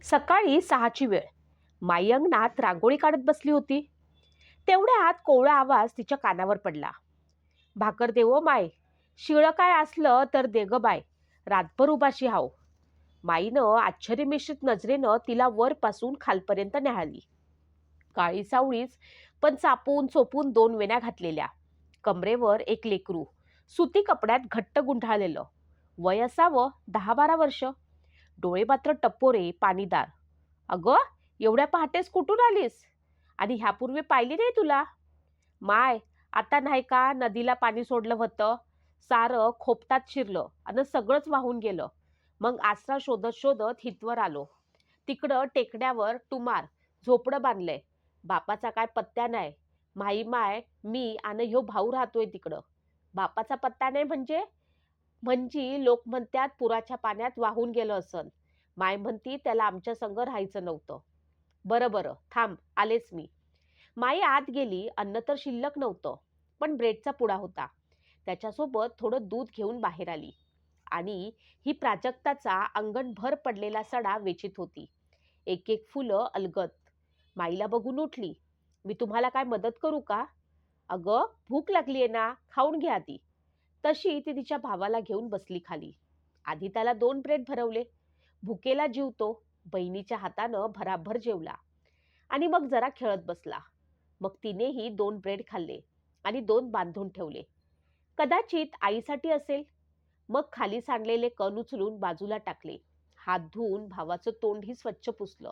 सकाळी 6ची वेळ. माई अंगणात रांगोळी काढत बसली होती. तेवढ्यात कोवळा आवाज तिच्या कानावर पडला. भाकर देवो माय, शिळं काय असलं तर दे ग बाय, रातभर उपाशी हाव. माईनं आश्चर्यमिश्रित नजरेनं तिला वरपासून खालपर्यंत न्याहाळली. काळी सावळीच पण चापून चोपून 2 वेण्या घातलेल्या, कमरेवर एक लेकरू, सुती कपड्यात घट्ट गुंढाळलेलं. वय असावं 10-12 वर्ष. डोळे मात्र टपोरे, पाणीदार. अगं, एवढ्या पहाटेस कुठून आलीस? आणि ह्यापूर्वी पाहिली नाही तुला? माय, आता नाही का नदीला पाणी सोडलं होतं, सारं खोपटात शिरलं आणि सगळंच वाहून गेलं. मग आसरा शोधत शोधत हितवर आलो. तिकडं टेकड्यावर टुमार झोपडं बांधलंय. बापाचा काय पत्त्या नाही. माई माय, मी आणि ह्यो भाऊ राहतोय तिकडं. बापाचा पत्ता नाही म्हणजे? म्हणजे लोक म्हणतात पुराच्या पाण्यात वाहून गेलं असन. माय म्हणती त्याला आमच्या संग राहायचं नव्हतं. बरं बरं, थांब, आलेच मी. माई आत गेली. अन्न तर शिल्लक नव्हतं, पण ब्रेडचा पुडा होता. त्याच्यासोबत थोडं दूध घेऊन बाहेर आली. आणि ही प्राजक्ताचा अंगणभर पडलेला सडा वेचीत होती. एक एक फुलं अलगद. माईला बघून उठली. मी तुम्हाला काय मदत करू का? अगं, भूक लागलीये ना, खाऊन घ्या ती. तशी ती तिच्या भावाला घेऊन बसली खाली. आधी त्याला 2 ब्रेड भरवले. भुकेला जीव तो. बहिणीच्या हातानं भराभर जेवला आणि मग जरा खेळत बसला. मग तिनेही 2 ब्रेड खाल्ले आणि 2 बांधून ठेवले. कदाचित आईसाठी असेल. मग खाली सांडलेले कण उचलून बाजूला टाकले. हात धुवून भावाचं तोंडही स्वच्छ पुसलं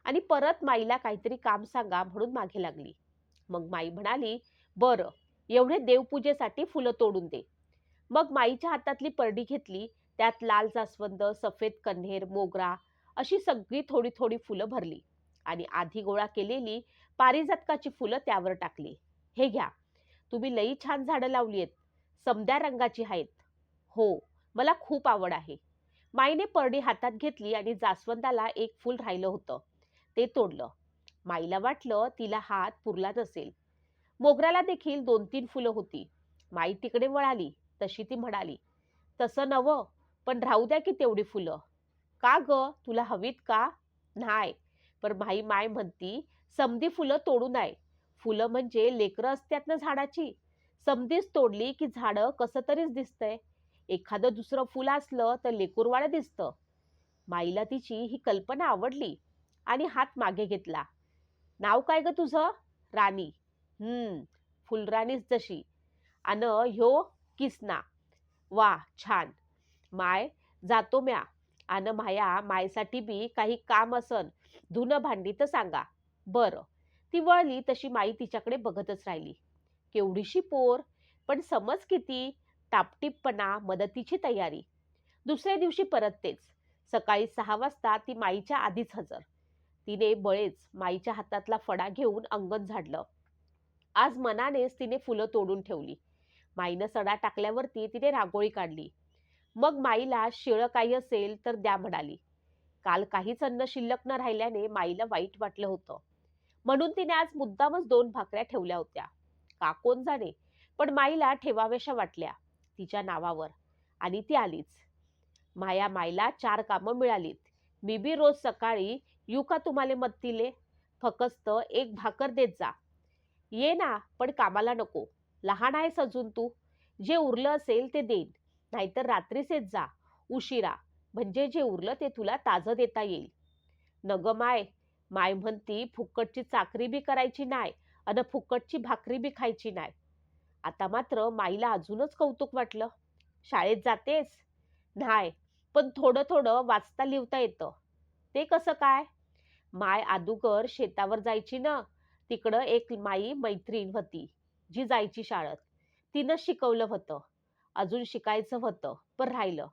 आणि परत माईला काहीतरी काम सांगा म्हणून मागे लागली. मग माई म्हणाली, बरं, एवढे देवपूजेसाठी फुलं तोडून दे. मग माईच्या हातातली परडी घेतली. त्यात लाल जास्वंद, सफेद कण्हेर, मोगरा अशी सगळी थोडी थोडी फुलं भरली आणि आधी गोळा केलेली पारिजातकाची फुलं त्यावर टाकली. हे घ्या, तुम्ही लई छान झाडं लावली आहेत. समद्या रंगाची आहेत. हो, मला खूप आवड आहे. माईने परडी हातात घेतली आणि जास्वंदाला एक फूल राहिलं होतं, ते तोडलं. माईला वाटलं तिला हात पुरला नसेल. मोगऱ्याला देखील 2-3 फुलं होती. माई तिकडे वळाली. तशी ती म्हणाली, तसं नवं, पण राहू द्या की तेवढी फुलं. का ग, तुला हवीत का? नाही. पण माय म्हणती, समधी फुलं तोडू नये. फुलं म्हणजे लेकरं असतात ना झाडाची. समधीच तोडली की झाडं कसं तरीच दिसतंय. एखादं दुसरं फुल असलं तर लेकूरवाळं दिसतं. माईला तिची ही कल्पना आवडली आणि हात मागे घेतला. नाव काय ग तुझं? राणी. फुलराणीच जशी. अन ह्यो किसना. वा, छान. माय, जातो म्या. अन माया मायसाठी बी काही काम असन, धुणं भांडी तर सांगा. बरं. ती वळली तशी माई तिच्याकडे बघतच राहिली. केवढीशी पोर, पण समज किती. टापटीपपणा, मदतीची तयारी. दुसऱ्या दिवशी परत तेच. सकाळी 6 वाजता ती माईच्या आधीच हजर. तिने बळेच माईच्या हातातला फडा घेऊन अंगण झाडलं. आज मनानेच तिने फुलं तोडून ठेवली. माईनं सडा टाकल्यावरती तिने रांगोळी काढली. मग माईला शिळं काही असेल तर द्या म्हणाली. काल काहीच अन्न शिल्लक न राहिल्याने माईला वाईट वाटलं होतं. म्हणून तिने आज मुद्दामच 2 भाकऱ्या ठेवल्या होत्या. का कोण जाणे, पण माईला ठेवाव्याशा वाटल्या तिच्या नावावर आणि ती आलीच. माईला 4 कामं मिळालीत. मी बी रोज सकाळी येऊ का तुम्हाला मदतीले? फकस्त 1 भाकर देत जा. ये ना, पण कामाला नको. लहान आहेस अजून तू. जे उरलं असेल ते देईन. नाहीतर रात्रीच येत जा, उशिरा. म्हणजे जे उरलं ते तुला ताजं देता येईल. नग माय, माय म्हणती फुकटची चाकरी बी करायची नाही अन फुकटची भाकरी बी खायची नाही. आता मात्र माईला अजूनच कौतुक वाटलं. शाळेत जातेस? नाही, पण थोडं थोडं वाचता लिहिता येतं. ते कसं काय? माय अदुगर शेतावर जायची ना, तिकडं एक माई मैत्रीण होती जी जायची शाळेत. तिनं शिकवलं होतं. अजून शिकायचं होतं, पण राहिलं.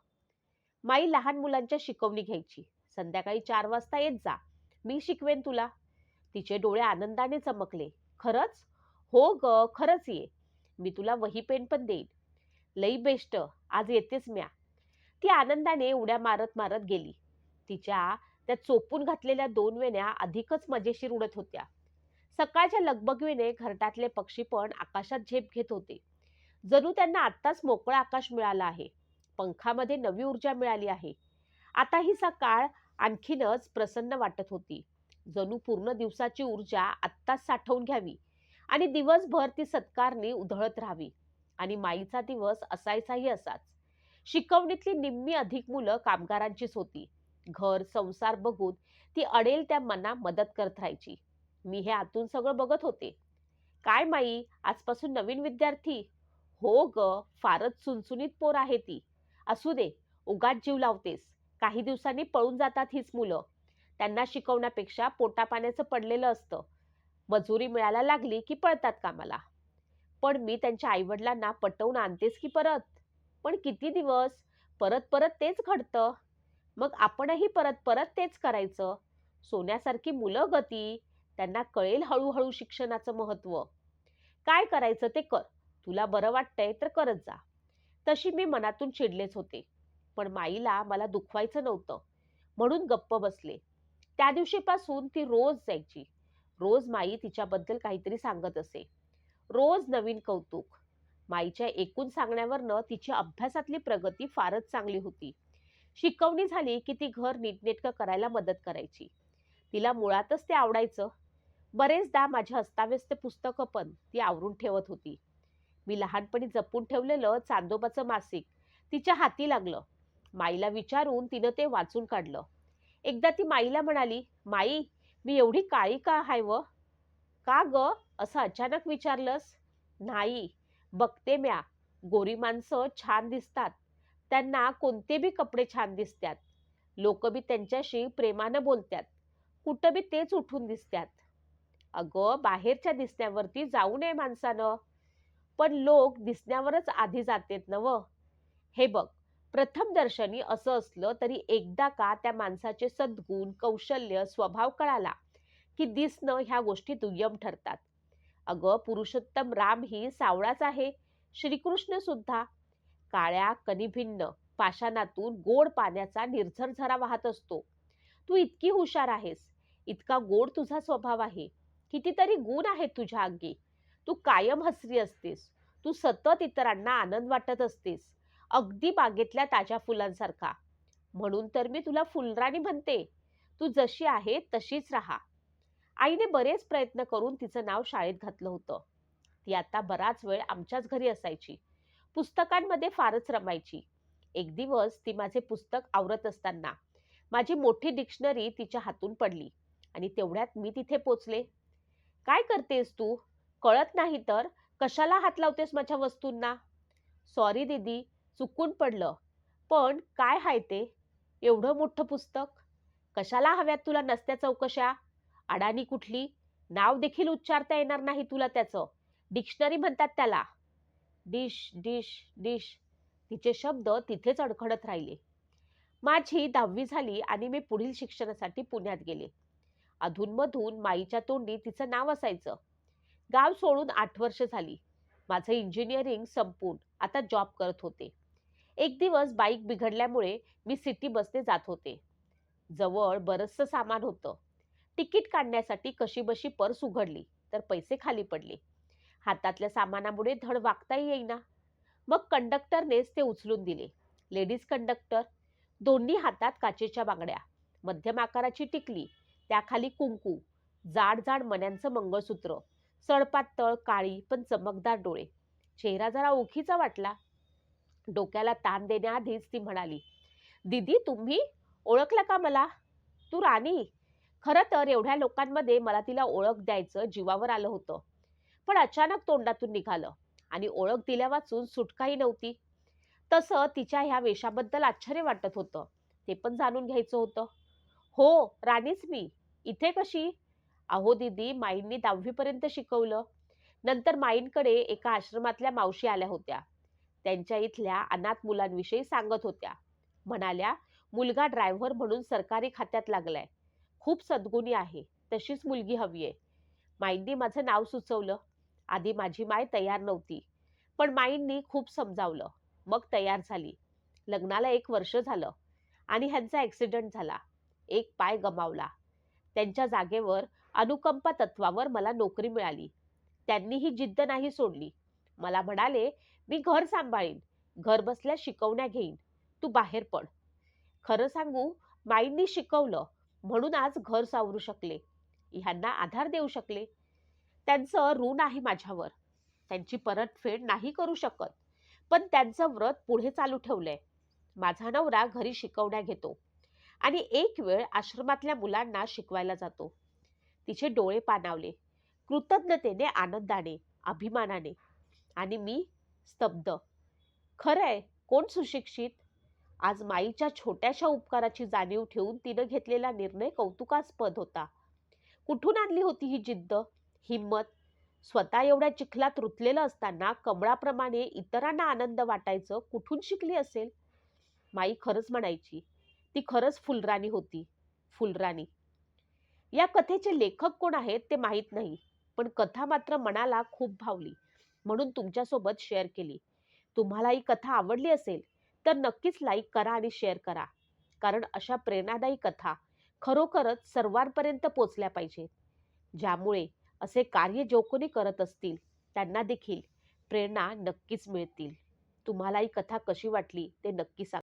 माई लहान मुलांच्या शिकवणी घ्यायची. संध्याकाळी 4 वाजता येत जा, मी शिकवेन तुला. तिचे डोळे आनंदाने चमकले. खरंच? हो ग, खरंच ये. मी तुला वही पेन पण देईन. लई बेस्ट, आज येतेच म्या. ती आनंदाने उड्या मारत मारत गेली. तिच्या त्या चोपून घातलेल्या 2 वेण्या अधिकच मजेशीर उडत होत्या. सकाळच्या लगबगीने घरटातले पक्षी पण आकाशात झेप घेत होते. जणू त्यांना आत्ताच मोकळं आकाश मिळालं आहे. पंखामध्ये नवी ऊर्जा मिळाली आहे. आता ही सकाळ आणखीनच प्रसन्न वाटत होती. जणू पूर्ण दिवसाची ऊर्जा आत्ताच साठवून घ्यावी आणि दिवसभर ती सत्कारणी उधळत राहावी. आणि माईचा दिवस असायचाही असाच. शिकवणीतली निम्मी अधिक मुलं कामगारांचीच होती. घर संसार बघून ती अडेल त्या मना मदत करत राहायची. मी हे आतून सगळं बघत होते. काय माई, आजपासून नवीन विद्यार्थी? हो ग, फारच चुणचुणीत पोर आहे ती. असू दे, उगाच जीव लावतेस. काही दिवसांनी पळून जातात हीच मुलं. त्यांना शिकवण्यापेक्षा पोटापाण्याचं पडलेलं असतं. मजुरी मिळायला लागली की पळतात कामाला. पण मी त्यांच्या आईवडिलांना पटवून आणतेच की परत. पण किती दिवस? परत परत तेच घडतं. मग आपणही परत परत तेच करायचं. सोन्यासारखी मुलं गती, त्यांना कळेल हळूहळू शिक्षणाचं महत्त्व. काय करायचं ते कर. तुला बरं वाटतंय तर करत जा. तशी मी मनातून चिडलेच होते. पण माईला मला दुखवायचं नव्हतं म्हणून गप्प बसले. त्या दिवशीपासून ती रोज जायची. रोज माई तिच्याबद्दल काहीतरी सांगत असे. रोज नवीन कौतुक. माईच्या एकूण सांगण्यावरनं तिची अभ्यासातली प्रगती फारच चांगली होती. शिकवणी झाली की ती घर नीटनेटकं करायला मदत करायची. तिला मुळातच ते आवडायचं. बरेचदा माझी अस्ताव्यस्त पुस्तकं पण ती आवरून ठेवत होती. मी लहानपणी जपून ठेवलेलं चांदोबाचं मासिक तिच्या हाती लागलं. माईला विचारून तिनं ते वाचून काढलं. एकदा ती माईला म्हणाली, "माई, मी एवढी काळी का आहे व?" "का ग?" असं अचानक विचारलंस? "नाही, बघते म्या. गोरी माणसं छान दिसतात. त्यांना कोणते बी कपडे छान दिसतात. लोक बी त्यांच्याशी प्रेमानं बोलतात. कुठं बी तेच उठून दिसतात." "अगं, बाहेरच्या दिसण्यावरती जाऊ नये माणसानं. पण लोक दिसण्यावरच आधी जातेत नव. हे बघ, प्रथम दर्शनी असं असलं तरी एकदा का त्या माणसाचे सद्गुण, कौशल्य, स्वभाव कळाला की दिसणं ह्या गोष्टी दुय्यम ठरतात. अगं, पुरुषोत्तम राम ही सावळाच आहे. श्रीकृष्ण सुद्धा. काळ्या कनिभिन्न पाषाणातून गोड पाण्याचा निर्झर झरा वाहत असतो. तू इतकी हुशार आहेस. इतका गोड तुझा स्वभाव आहे. कितीतरी गुण आहेत तुझ्या अंगी. तू कायम हसरी असतेस. तू सतत इतरांना आनंद वाटत असतेस. अगदी बागेतल्या ताज्या फुलांसारखा. म्हणून तर मी तुला फुलराणी म्हणते. तू जशी आहे तशीच राहा." आईने बरेच प्रयत्न करून तिचं नाव शाळेत घातलं होतं. ती आता बराच वेळ आमच्याच घरी असायची. पुस्तकांमध्ये फारच रमायची. एक दिवस ती माझे पुस्तक आवरत असताना माझी मोठी डिक्शनरी तिच्या हातून पडली आणि तेवढ्यात मी तिथे पोचले. "काय करतेस तू? कळत नाही तर कशाला हात लावतेस माझ्या वस्तूंना?" "सॉरी दीदी, चुकून पडलं. पण काय हाय ते? एवढं मोठं पुस्तक? कशाला हव्यात तुला नसत्या चौकशा? अडाणी कुठली? नाव देखील उच्चारता येणार नाही तुला त्याचं. डिक्शनरी म्हणतात त्याला." डिश डिश डिश तिचे शब्द तिथेच अडखडत राहिले. माझी 10वी झाली आणि मी पुढील शिक्षणासाठी पुण्यात गेले. अधूनमधून माईच्या तोंडी तिचं नाव असायचं. गाव सोडून 8 वर्ष झाली. माझं इंजिनिअरिंग संपून आता जॉब करत होते. एक दिवस बाईक बिघडल्यामुळे मी सिटी बसने जात होते. जवळ बरचसं सामान होतं. तिकीट काढण्यासाठी कशीबशी पर्स उघडली तर पैसे खाली पडले. हातातल्या सामानामुळे धड वागताही येईना. मग कंडक्टरनेच ते उचलून दिले. Ladies conductor. दोन्ही हातात काचेच्या बांगड्या, मध्यम आकाराची टिकली, त्याखाली कुंकू, जाड जाड मण्यांचं मंगळसूत्र, सडपातळ काळी पण चमकदार डोळे. चेहरा जरा ओळखीचा वाटला. डोक्याला ताण देण्याआधीच ती म्हणाली, "दीदी, तुम्ही ओळखलं का मला? तू राणी." खरं तर एवढ्या लोकांमध्ये मला तिला ओळख द्यायचं जीवावर आलं होतं. पण अचानक तोंडातून निघालं आणि ओळख दिल्या वाचून सुटकाही नव्हती. तसं तिच्या ह्या वेशाबद्दल आश्चर्य वाटत होतं. ते पण जाणून घ्यायचं होतं. "हो, राणीच मी. इथे कशी?" "अहो दीदी, माईंनी 10वी पर्यंत शिकवलं. नंतर माईंकडे एका आश्रमातल्या मावशी आल्या होत्या. त्यांच्या इथल्या अनाथ मुलांविषयी सांगत होत्या. म्हणाल्या, मुलगा ड्रायव्हर म्हणून सरकारी खात्यात लागलाय. खूप सद्गुणी आहे. तशीच मुलगी हवीये." माईंनी माझं नाव सुचवलं. आधी माझी माय तयार नव्हती. पण माईंनी खूप समजावलं. मग तयार झाली. लग्नाला 1 वर्ष झालं आणि ह्यांचा ॲक्सिडेंट झाला. एक पाय गमावला. त्यांच्या जागेवर अनुकंपा तत्वावर मला नोकरी मिळाली. त्यांनी ही जिद्द नाही सोडली. मला म्हणाले, "मी घर सांभाळीन. घर बसल्या शिकवण्या घेईन. तू बाहेर पड." खरं सांगू, माईंनी शिकवलं म्हणून आज घर सावरू शकले, ह्यांना आधार देऊ शकले. त्यांचं ऋण आहे माझ्यावर, त्यांची परतफेड नाही करू शकत, पण त्यांचं व्रत पुढे चालू ठेवलंय. माझा नवरा घरी शिकवण्या घेतो आणि एक वेळ आश्रमातल्या मुलांना शिकवायला जातो. तिचे डोळे पाणावले, कृतज्ञतेने, आनंदाने, अभिमानाने. आणि मी स्तब्ध. खरंय, कोण सुशिक्षित? आज माईच्या छोट्याशा उपकाराची जाणीव ठेवून तिनं घेतलेला निर्णय कौतुकास्पद होता. कुठून आणली होती ही जिद्द, हिंमत? स्वतः एवढ्या चिखलात रुतलेलं असताना कमळाप्रमाणे इतरांना आनंद वाटायचं कुठून शिकली असेल? माई खरंच म्हणायची, ती खरंच फुलराणी होती, फुलराणी. या कथेचे लेखक कोण आहेत ते माहीत नाही, पण कथा मात्र मनाला खूप भावली, म्हणून तुमच्यासोबत शेअर केली. तुम्हाला ही कथा आवडली असेल तर नक्कीच लाईक करा आणि शेअर करा, कारण अशा प्रेरणादायी कथा खरोखरच सर्वांपर्यंत पोचल्या पाहिजेत, ज्यामुळे असे कार्य जो कोणी करत असतील त्यांना देखील प्रेरणा नक्कीच मिळतील. तुम्हाला ही कथा कशी वाटली ते नक्की सांगा.